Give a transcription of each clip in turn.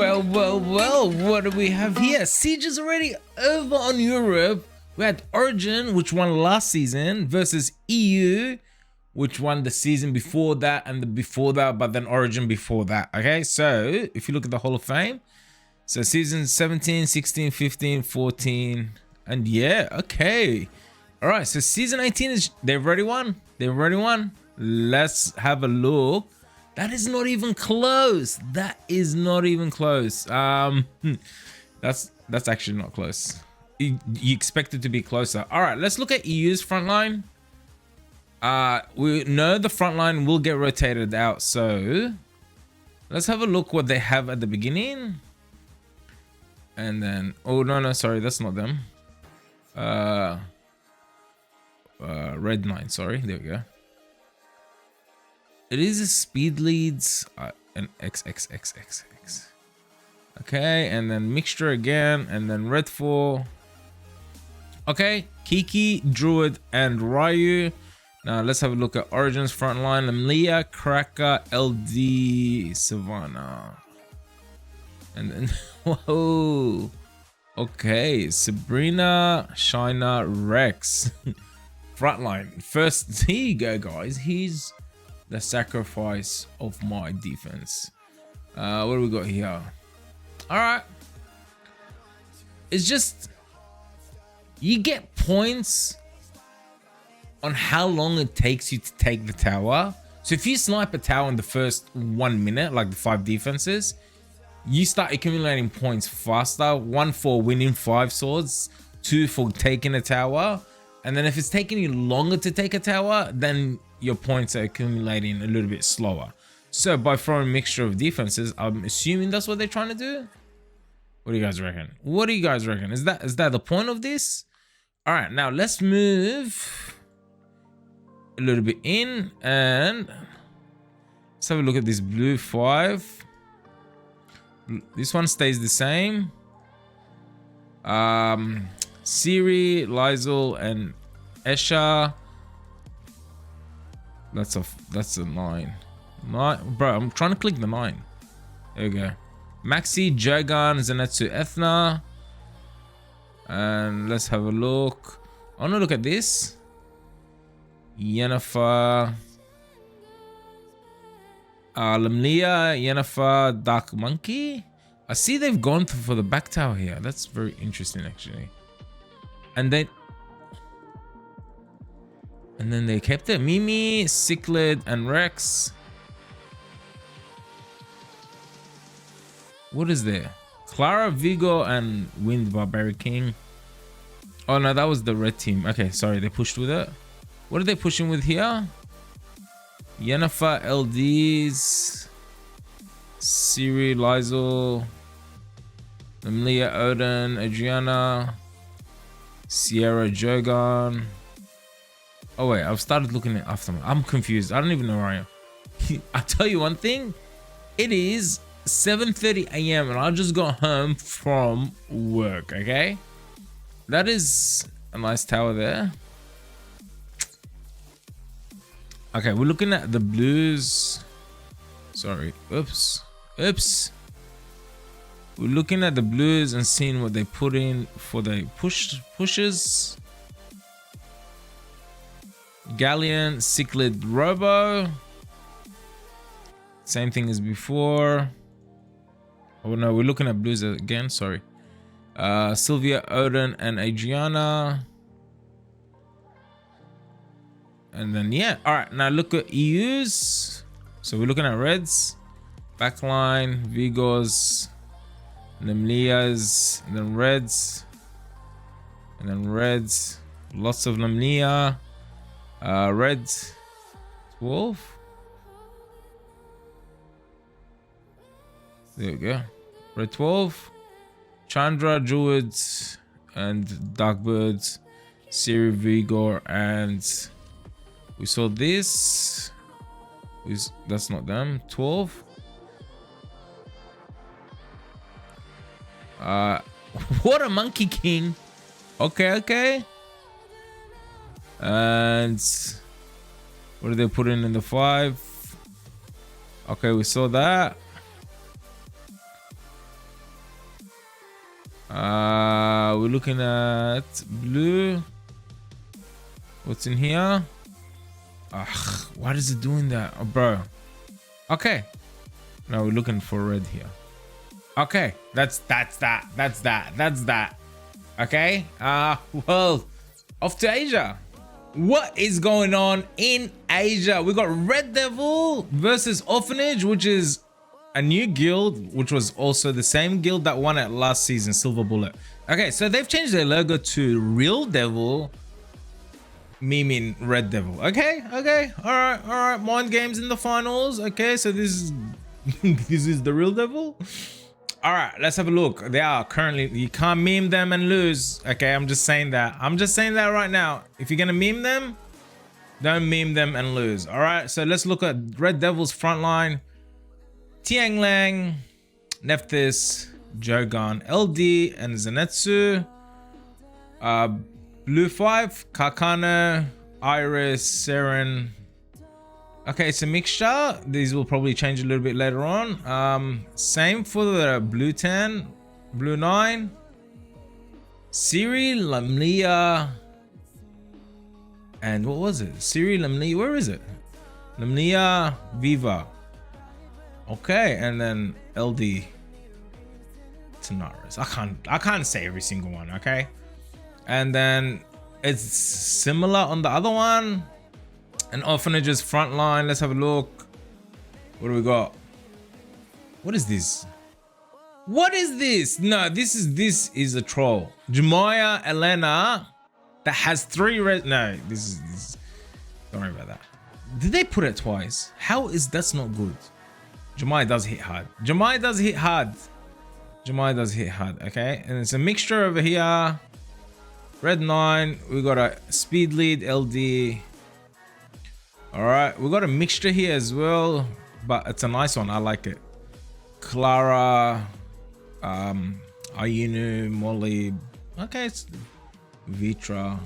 Well, what do we have here? Siege is already over on Europe. We had Origin, which won last season, versus EU, which won the season before that and the before that, but then Origin before that. Okay, so if you look at the Hall of Fame, so season 17, 16, 15, 14, and yeah, okay. All right, so season 18 is, they've already won. They've already won. Let's have a look. That is not even close. That is not even close. That's actually not close. You expect it to be closer. All right, let's look at EU's front line. We know the front line will get rotated out, so let's have a look what they have at the beginning. And then, oh no, sorry, that's not them. Red 9, sorry, there we go. It is a speed leads and XXXXX. Okay, and then mixture again, and then red 4. Okay, Kiki, Druid, and Ryu. Now let's have a look at Origin's front line. Lemlia, Cracker, LD, Savannah. And then, whoa. Okay, Sabrina, Shiner, Rex. Frontline. First, here you go, guys. He's the sacrifice of my defense. What do we got here? All right. It's just, you get points on how long it takes you to take the tower. So if you snipe a tower in the first 1 minute, like the 5 defenses, you start accumulating points faster. 1 for winning 5 swords, 2 for taking a tower. And then if it's taking you longer to take a tower, then your points are accumulating a little bit slower. So by throwing a mixture of defenses, I'm assuming that's what they're trying to do. What do you guys reckon? What do you guys reckon? Is that the point of this? All right, now let's move a little bit in and let's have a look at this blue 5. This one stays the same. Siri, Lizel, and Esha. That's a 9. Bro, I'm trying to click the 9. There we go. Maxi, Jogan, Zenitsu, Ethna. And let's have a look. I want to look at this. Yennefer. Lemlia, Yennefer, Dark Monkey. I see they've gone for the back tower here. That's very interesting, actually. And then they kept it. Mimi, Cichlid, and Rex. What is there? Clara, Vigo, and Wind Barbaric King. Oh no, that was the red team. Okay, sorry, they pushed with it. What are they pushing with here? Yennefer, LDs, Siri, Lizel, Emilia, Odin, Adriana, Sierra, Jogan. Oh wait, I've started looking at Aftermath. I'm confused. I don't even know where I am. I'll tell you one thing. It is 7:30 a.m. and I just got home from work, okay? That is a nice tower there. Okay, we're looking at the blues. Sorry, oops. We're looking at the blues and seeing what they put in for the pushes. Galleon, Cichlid, Robo. Same thing as before. Oh no, we're looking at blues again, sorry. Sylvia, Odin, and Adriana. And then yeah, all right, now look at EUs. So we're looking at reds, backline, Vigos, Lemlias, and then reds, lots of Lemlia, reds, 12. There we go, red 12, Chandra, Druids, and Darkbirds, Siri, Vigor, and we saw this. That's not them. 12. What a Monkey King. Okay. And what did they put in the 5? Okay, we saw that. We're looking at blue. What's in here? Ugh, why is it doing that? Oh, bro. Okay. Now we're looking for red here. Okay, that's that. Okay. Well, off to Asia. What is going on in Asia? We got Red Devil versus Orphanage, which is a new guild, which was also the same guild that won at last season, Silver Bullet. Okay, so they've changed their logo to Real Devil, memeing Red Devil. Okay, all right. Mind games in the finals. Okay, so this is this is the Real Devil. All right, let's have a look. They are currently, you can't meme them and lose. Okay, I'm just saying that. I'm just saying that right now. If you're gonna meme them, don't meme them and lose. All right, so let's look at Red Devil's front line. Tiang Lang, Nephthys, Jogan, LD, and Zenitsu. Blue 5, Kakano, Iris, Seren. Okay, it's a mixture. These will probably change a little bit later on. Same for the blue 10, blue 9, Siri, Lamlia, and what was it? Siri, Lamlia, where is it? Lamlia, Viva. Okay, and then LD, Tanaris. I can't say every single one, okay? And then it's similar on the other one. And Orphanage's front line. Let's have a look. What do we got? What is this? What is this? No, this is a troll. Jumaya Elena that has 3 red. No, this is. Don't worry about that. Did they put it twice? How is that's not good? Jumaya does hit hard. Jumaya does hit hard. Jumaya does hit hard. Okay, and it's a mixture over here. Red 9. We got a speed lead LD. All right, we got a mixture here as well, but it's a nice one. I like it. Clara, Ayunu, Molly. Okay, it's Vitra,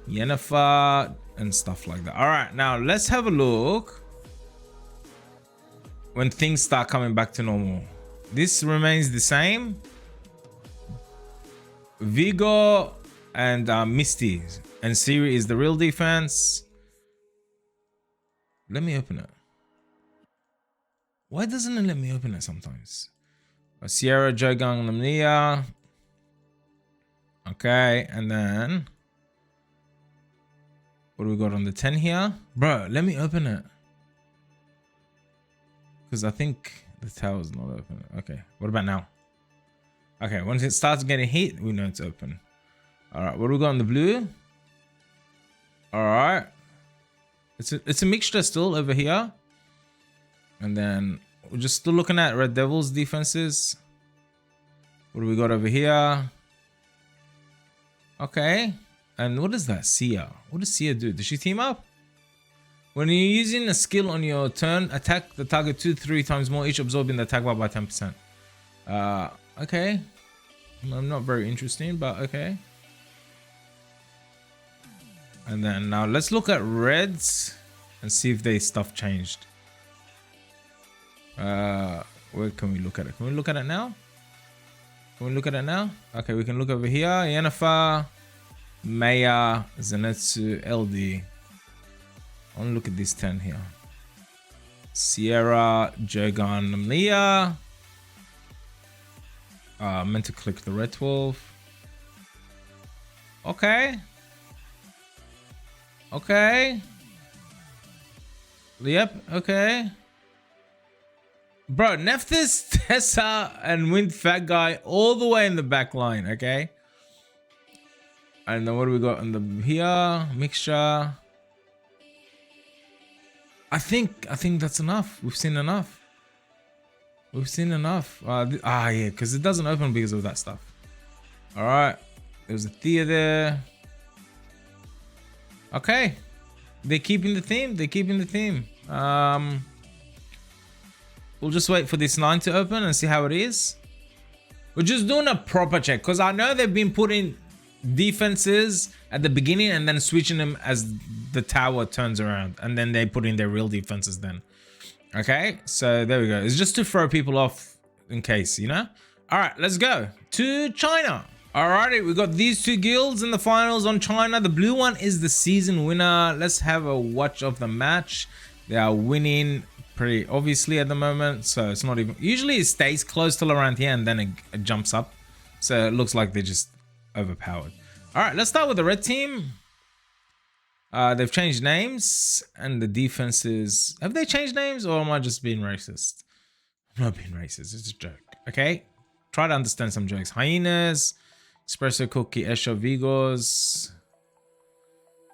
Yennefer, and stuff like that. All right, now let's have a look when things start coming back to normal. This remains the same. Vigo and Misty and Siri is the real defense. Let me open it. Why doesn't it let me open it sometimes? Sierra, Jogang, Lamnia. Okay, and then what do we got on the 10 here? Bro, let me open it. Because I think the tower's not open. Okay, what about now? Okay, once it starts getting heat, we know it's open. All right, what do we got on the blue? All right. It's a mixture still over here. And then we're just still looking at Red Devil's defenses. What do we got over here? Okay. And what is that? Sia. What does Sia do? Does she team up? When you're using a skill on your turn, attack the target 2-3 times more, each absorbing the attack bar by 10%. Okay. Not very interesting, but okay. And then now let's look at Reds and see if their stuff changed. Where can we look at it? Can we look at it now? Can we look at it now? Okay, we can look over here. Yennefer, Maya, Zenitsu, LD. I want to look at this 10 here. Sierra, Jogan, Lamlia. Meant to click the red 12. Okay. Okay. Yep, okay. Bro, Nephthys, Tessa, and Wind Fat Guy all the way in the back line, okay? And then what do we got in the here? Mixture. I think that's enough. We've seen enough. We've seen enough. Yeah, because it doesn't open because of that stuff. All right. There's a Thea there. Okay. They're keeping the theme. They're keeping the theme. We'll just wait for this 9 to open and see how it is. We're just doing a proper check because I know they've been putting defenses at the beginning and then switching them as the tower turns around, and then they put in their real defenses then. Okay, so there we go. It's just to throw people off in case, you know. All right, let's go to China. Alrighty, we got these two guilds in the finals on China. The blue one is the season winner. Let's have a watch of the match. They are winning pretty obviously at the moment, so it's not even, usually it stays close till around here and then it jumps up. So it looks like they're just overpowered. All right, let's start with the red team. They've changed names and the defenses. Have they changed names or am I just being racist? I'm not being racist, it's a joke, okay? Try to understand some jokes. Hyenas, Espresso Cookie, Esha Vigos.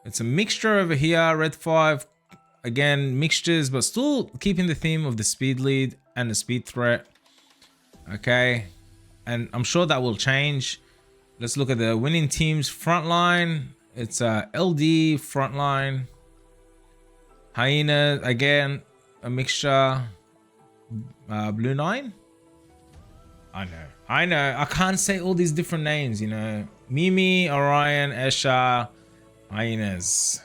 It's a mixture over here. Red 5. Again, mixtures, but still keeping the theme of the speed lead and the speed threat. Okay. And I'm sure that will change. Let's look at the winning team's front line. It's LD front line. Hyena, again, a mixture. Blue 9. I know. I can't say all these different names, you know. Mimi, Orion, Esha, Hyenas.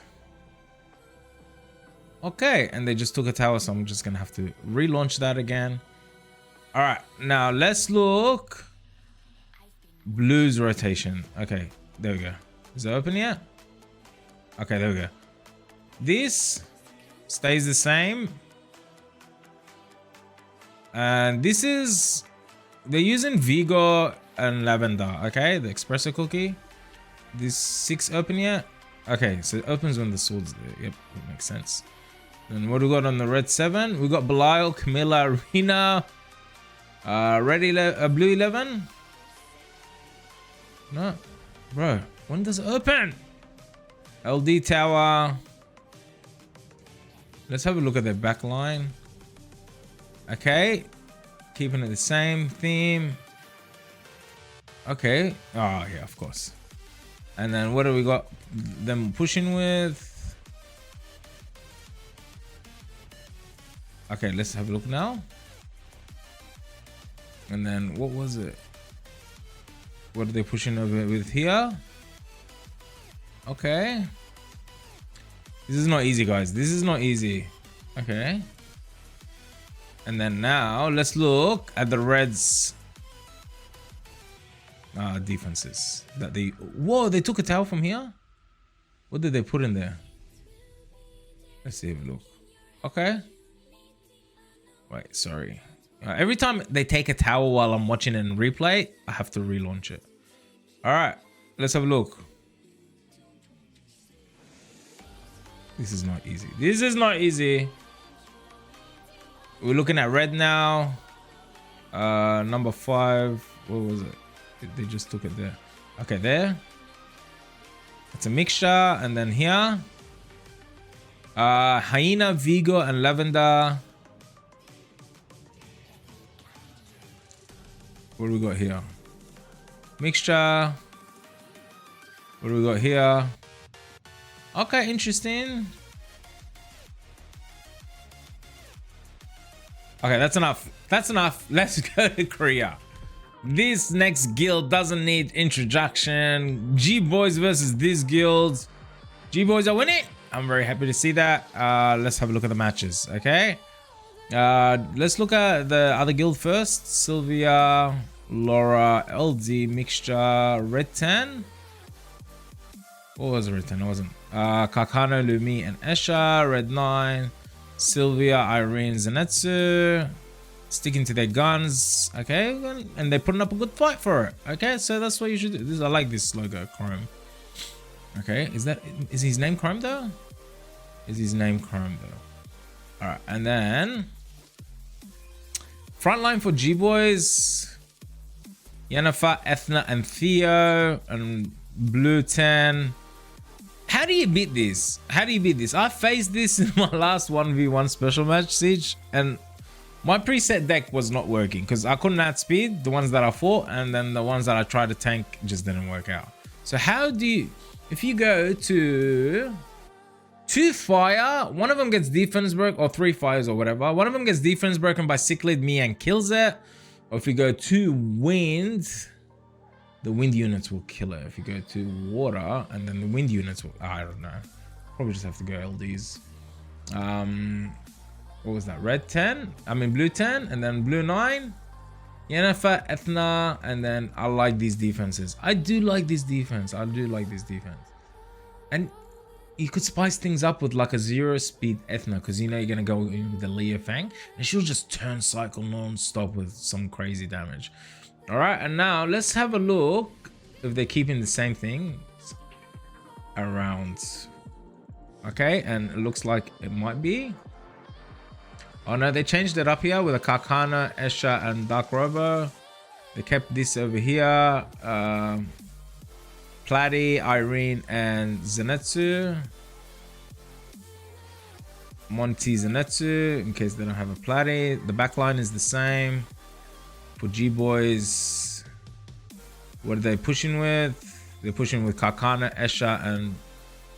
Okay, and they just took a tower, so I'm just gonna have to relaunch that again. All right, now let's look. Blues rotation. Okay, there we go. Is it open yet? Okay, there we go. This stays the same. And this is, they're using Vigo and Lavender, okay? The espresso cookie. This 6 open yet? Okay, so it opens when the sword's there. Yep, that makes sense. And what do we got on the red 7? We got Belial, Camilla, Rina, blue 11. No, bro, when does it open? LD tower. Let's have a look at their back line. Okay, keeping it the same theme. Okay, oh yeah, of course. And then what do we got them pushing with? Okay, let's have a look now. And then what was it? What are they pushing over with here? Okay. This is not easy, guys. This is not easy. Okay. And then now let's look at the Reds defenses that they, whoa, they took a tower from here. What did they put in there? Let's see, have a look. Okay. Wait, sorry. Every time they take a tower while I'm watching it in replay, I have to relaunch it. All right, let's have a look. This is not easy. This is not easy. We're looking at red now. Number 5. What was it? They just took it there. Okay, there. It's a mixture. And then here. Hyena, Vigo, and Lavender. What do we got here? Mixture. What do we got here? Okay, interesting. Okay, that's enough. That's enough. Let's go to Korea. This next guild doesn't need introduction. G-Boys versus these guilds. G-Boys are winning. I'm very happy to see that. Let's have a look at the matches, okay? Let's look at the other guild first. Sylvia, Laura, LD, mixture, red 10. What was red 10? It wasn't. Kakano, Lumi, and Esha, red 9. Sylvia, Irene, Zenetsu. Sticking to their guns, okay? And they're putting up a good fight for it, okay? So that's what you should do. This, I like this logo, Chrome. Okay, is his name Chrome though? Is his name Chrome though? All right, and then frontline for G-Boys, Yennefer, Ethna, and Theo, and blue 10. How do you beat this? How do you beat this? I faced this in my last 1v1 special match, Siege, and my preset deck was not working because I couldn't outspeed the ones that I fought, and then the ones that I tried to tank just didn't work out. So how do you, if you go to 2 fire, one of them gets defense broke, or 3 fires or whatever. One of them gets defense broken by Cyclid Me and kills it. Or if you go 2 wind, the wind units will kill it. If you go to water, and then the wind units will, I don't know. Probably just have to go LDs. What was that? Red 10? I mean blue 10, and then blue 9. Yennefer, Ethna, and then I like these defenses. I do like this defense. I do like this defense. And you could spice things up with like a 0 speed Ethna, because you know you're gonna go in with the Leah Fang, and she'll just turn cycle non-stop with some crazy damage. All right, and now let's have a look if they're keeping the same thing around. Okay, and it looks like it might be. Oh no, they changed it up here with a Karkana, Esha, and Dark Robo. They kept this over here. Platy, Irene, and Zenitsu. Monty, Zenitsu, in case they don't have a Platy. The backline is the same. For G-Boys, what are they pushing with? They're pushing with Karkana, Esha, and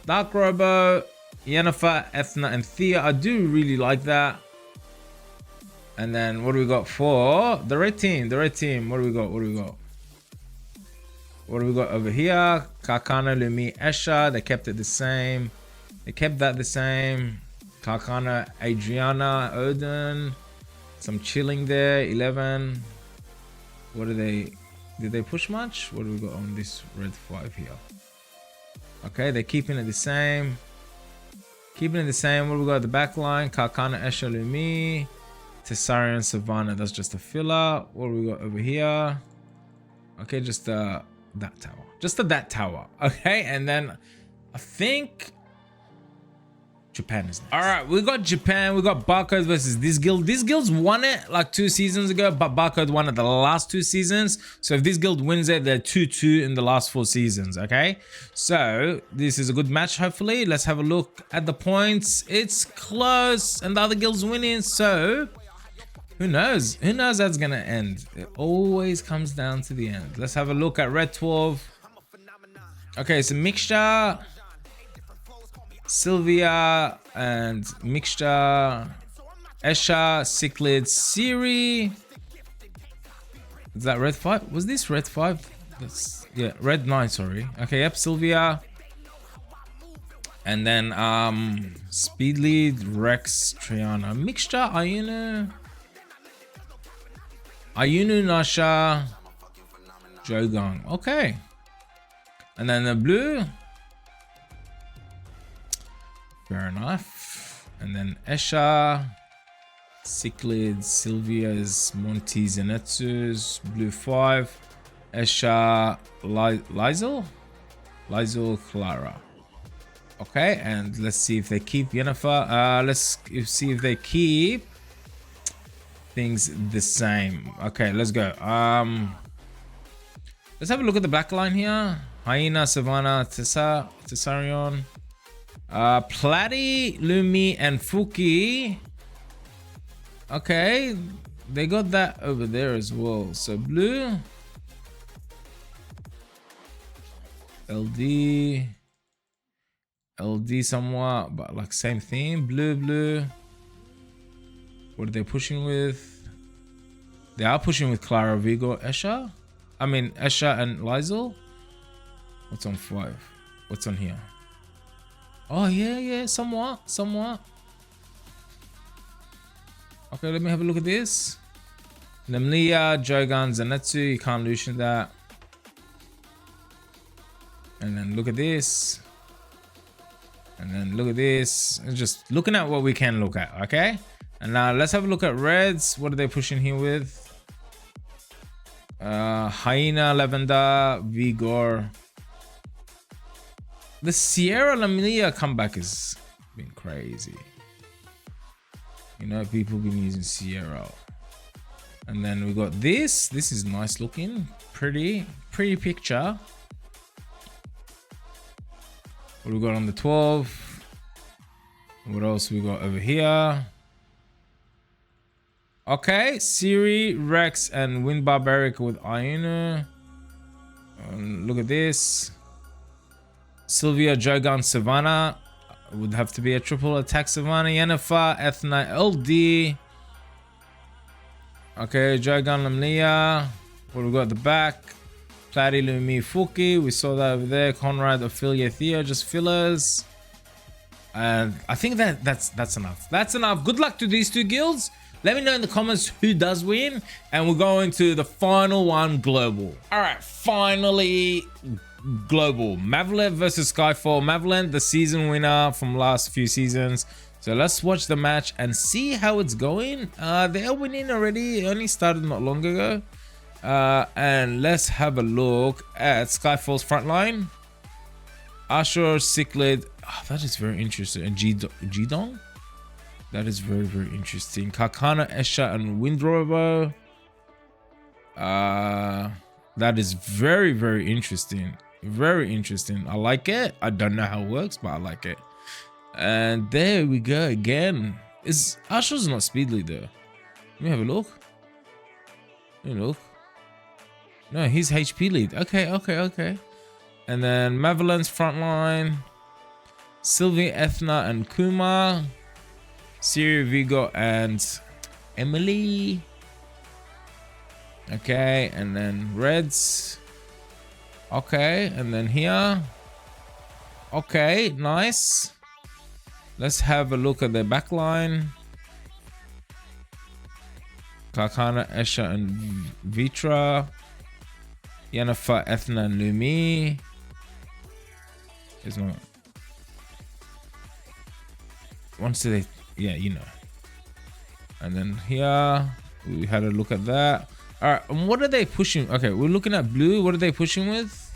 Dark Robo. Yennefer, Ethna, and Thea. I do really like that. And then what do we got for the red team? The red team. What do we got? What do we got? What do we got over here? Karkana, Lumi, Esha. They kept it the same. They kept that the same. Karkana, Adriana, Odin. Some chilling there. 11. What are they? Did they push much? What do we got on this red 5 here? Okay, they're keeping it the same. Keeping it the same. What do we got at the back line? Karkana, Esha, Lumi. Tessarion, Savannah. That's just a filler. What do we got over here? Okay, just that tower. Just that tower. Okay, and then I think Japan is next. All right, we got Japan. We got Barcode versus this guild. This guild's won it like 2 seasons ago, but Barcode won it the last 2 seasons. So if this guild wins it, they're 2-2 in the last 4 seasons. Okay, so this is a good match. Hopefully, let's have a look at the points. It's close, and the other guild's winning. So who knows? Who knows that's gonna end? It always comes down to the end. Let's have a look at Red 12. Okay, so Mixture, Sylvia, and Mixture, Esha, Cichlid, Siri. Is that Red 5? Was this Red 5? That's, yeah, Red 9, sorry. Okay, yep, Sylvia. And then Speed Lead, Rex, Triana. Mixture, Ayunu, Nasha, Jogang. Okay. And then the blue. Fair enough. And then Esha, Cichlid, Sylvia's, Monty, Zenitsu's, blue 5. Esha, Lizel, Clara. Okay, and let's see if they keep Yennefer. Let's see if they keep things the same. Okay, let's go. Let's have a look at the back line here. Hyena, Savannah, Tessarion, Platy, Lumi, and Fuki. Okay, they got that over there as well. So blue, LD somewhat, but like same theme. Blue. What are they pushing with? They are pushing with Clara, Vigo, Esha. I mean Esha and Lizel. What's on 5? What's on here? Oh yeah, somewhat. Okay, let me have a look at this. Nemlia, Jogan, Zenitsu. You can't Lucian that. And then look at this. And then look at this. And just looking at what we can look at, okay? And now let's have a look at reds. What are they pushing here with? Hyena, Lavender, Vigor. The Sierra Lamia comeback has been crazy. You know, people been using Sierra. And then we got this. This is nice looking. Pretty picture. What we got on the 12? What else we got over here? Okay, Siri, Rex, and Wind Barbaric with Iona. Look at this. Sylvia, Jogan, Savannah. Would have to be a triple attack Savannah. Yennefer, Ethna, LD. Okay, Jogan, Lamlia. What we got at the back? Platy, Lumi, Fuki. We saw that over there. Conrad, Ophelia, Thea, just fillers. And I think that's enough. That's enough. Good luck to these 2 guilds. Let me know in the comments who does win, and we're going to the final one, global. All right, finally global. Mavlev versus Skyfall. Mavlev, the season winner from last few seasons. So let's watch the match and see how it's going. They're winning already. It only started not long ago. And let's have a look at Skyfall's front line. Ashur, Cichlid. Oh, that is very interesting. And Jidong? That is very, very interesting. Karkana, Esha, and Windrobo. That is very, very interesting. Very interesting. I like it. I don't know how it works, but I like it. And there we go again. Is Ashur's not speed lead though? Let me have a look. Let me look. No, he's HP lead. Okay. And then Mavlen's front line. Sylvie, Ethna, and Kuma. Siri, Vigo, and Emily. Okay, and then Reds. Okay, and then here. Okay, nice. Let's have a look at their backline. Karkana, Esha, and Vitra. Yennefer, Ethna, and Lumi. There's no. Once they, yeah, you know. And then here we had a look at that. All right, and what are they pushing? Okay, we're looking at blue. What are they pushing with?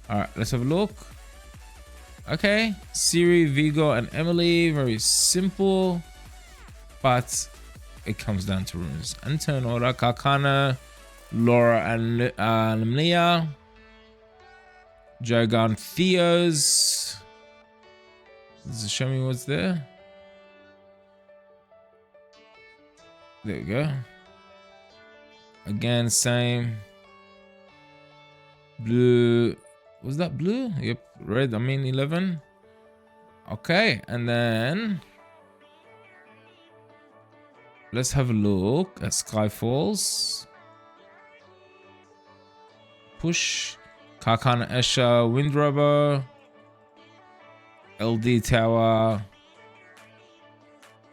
All right, let's have a look. Okay, Siri, Vigo, and Emily. Very simple, but it comes down to runes. And turn order. Karkana, Laura, and Limnia. Jogan, Theos. Does it show me what's there? There we go. Again, same. Blue. Was that blue? Yep. Red, I mean 11. Okay, and then let's have a look at Skyfalls. Push. Karkana, Esha, Windrobo. LD Tower.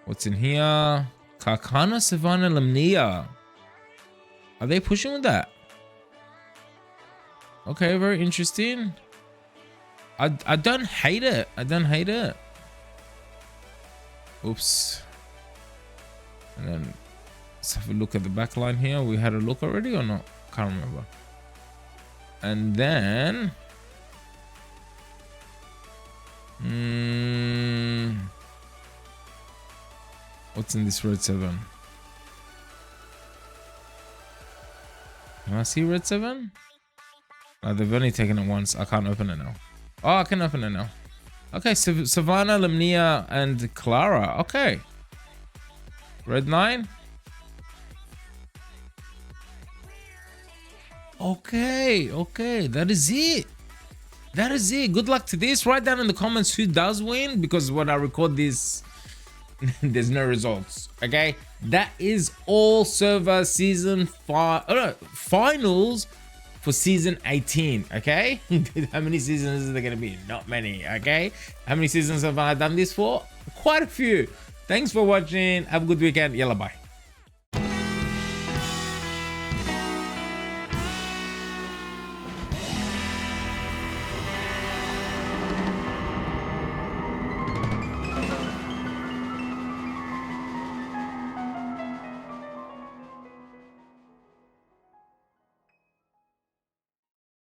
What's in here? Karkana, Savannah, Lamnia. Are they pushing with that? Okay, very interesting. I don't hate it. I don't hate it. Oops. And then let's have a look at the back line here. We had a look already or not? Can't remember. And then what's in this red 7? Can I see red 7? Oh, they've only taken it once. I can't open it now. Oh, I can open it now. Okay, so Savannah, Lamnia, and Clara. Okay. Red 9. Okay. That is it. That is it. Good luck to this. Write down in the comments who does win, because when I record this, there's no results. Okay. That is all server season 5. Oh no, finals for season 18. Okay. How many seasons is there going to be? Not many. Okay. How many seasons have I done this for? Quite a few. Thanks for watching. Have a good weekend. Yalla, bye.